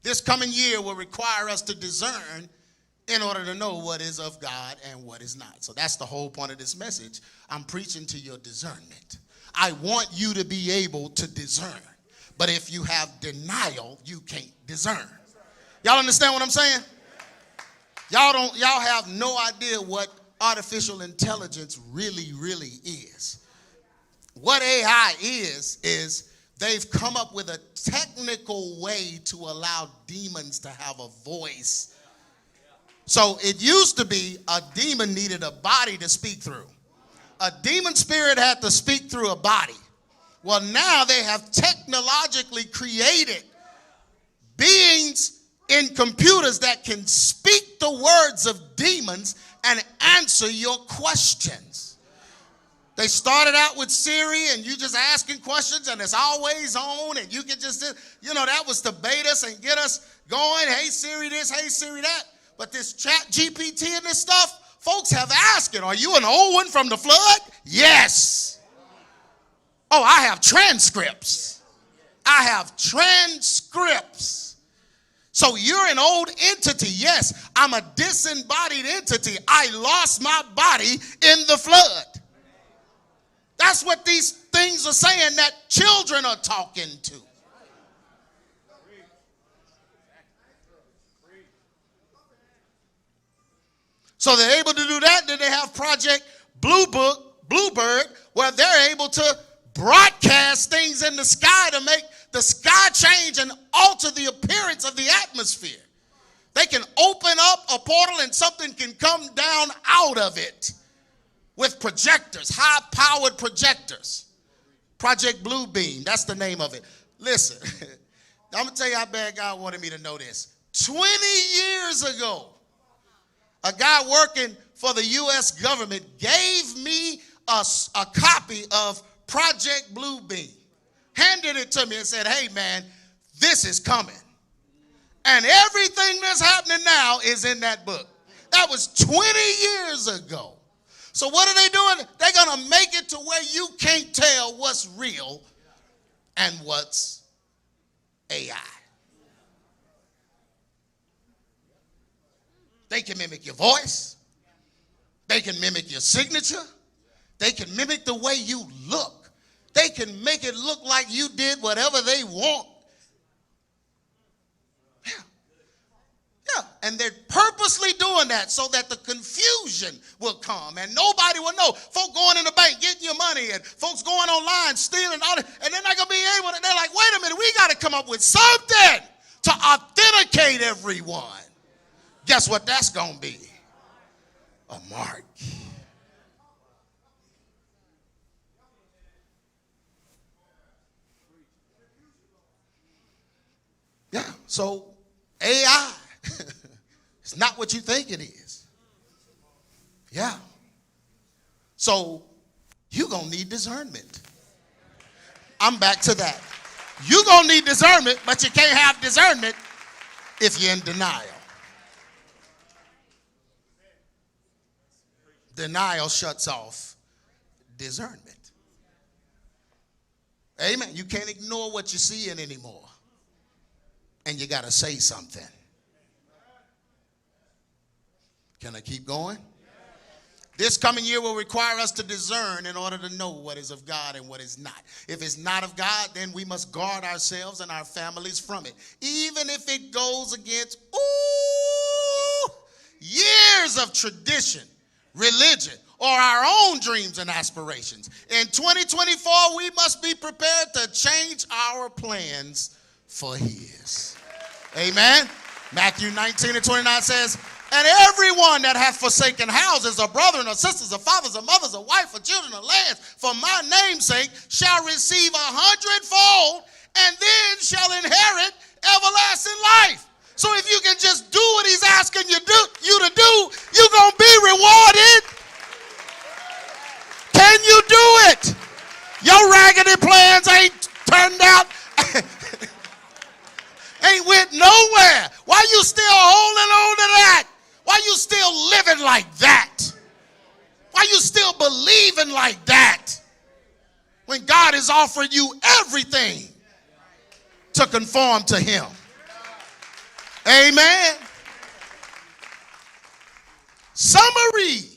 This coming year will require us to discern in order to know what is of God and what is not. So that's the whole point of this message. I'm preaching to your discernment. I want you to be able to discern. But if you have denial, you can't discern. Y'all understand what I'm saying? Y'all have no idea what artificial intelligence really is. What AI is they've come up with a technical way to allow demons to have a voice. So it used to be a demon needed a body to speak through. A demon spirit had to speak through a body. Well, now they have technologically created beings in computers that can speak the words of demons and answer your questions. They started out with Siri, and you just asking questions, and it's always on, and you can just, that was to bait us and get us going. Hey, Siri this, hey, Siri that. But this chat GPT and this stuff, folks have asked it, are you an old one from the flood? Yes. Oh, I have transcripts. I have transcripts. So you're an old entity. Yes, I'm a disembodied entity. I lost my body in the flood. That's what these things are saying that children are talking to. So they're able to do that. Then they have Project Bluebird, where they're able to broadcast things in the sky to make the sky change and alter the appearance of the atmosphere. They can open up a portal and something can come down out of it with projectors, high-powered projectors. Project Bluebeam, that's the name of it. Listen, I'm going to tell you how bad God wanted me to know this. 20 years ago, a guy working for the U.S. government gave me a copy of Project Bluebeam, handed it to me and said, hey, man, this is coming. And everything that's happening now is in that book. That was 20 years ago. So what are they doing? They're going to make it to where you can't tell what's real and what's AI. They can mimic your voice. They can mimic your signature. They can mimic the way you look. They can make it look like you did whatever they want. Yeah, and they're purposely doing that so that the confusion will come and nobody will know. Folk going in the bank getting your money and folks going online stealing all that, and they're not going to be able to. They're like, wait a minute, we got to come up with something to authenticate everyone. Guess what that's going to be? A mark. Yeah, so AI, it's not what you think it is. Yeah. So you're going to need discernment. I'm back to that. You're going to need discernment, but you can't have discernment if you're in denial. Denial shuts off discernment. Amen. You can't ignore what you're seeing anymore. And you got to say something. Can I keep going? This coming year will require us to discern in order to know what is of God and what is not. If it's not of God, then we must guard ourselves and our families from it. Even if it goes against years of tradition, religion, or our own dreams and aspirations. In 2024, we must be prepared to change our plans for His. Amen. Matthew 19:29 says, and everyone that hath forsaken houses, or brethren, or sisters, or fathers, or mothers, or wife, or children, or lands, for my name's sake, shall receive 100-fold, and then shall inherit everlasting life. So if you can just do what He's asking you to do, you're going to be rewarded. Can you do it? Your raggedy plans ain't turned out. Ain't went nowhere. Why you still holding on to that? Why you still living like that? Why you still believing like that? When God is offering you everything to conform to Him. Amen. Summary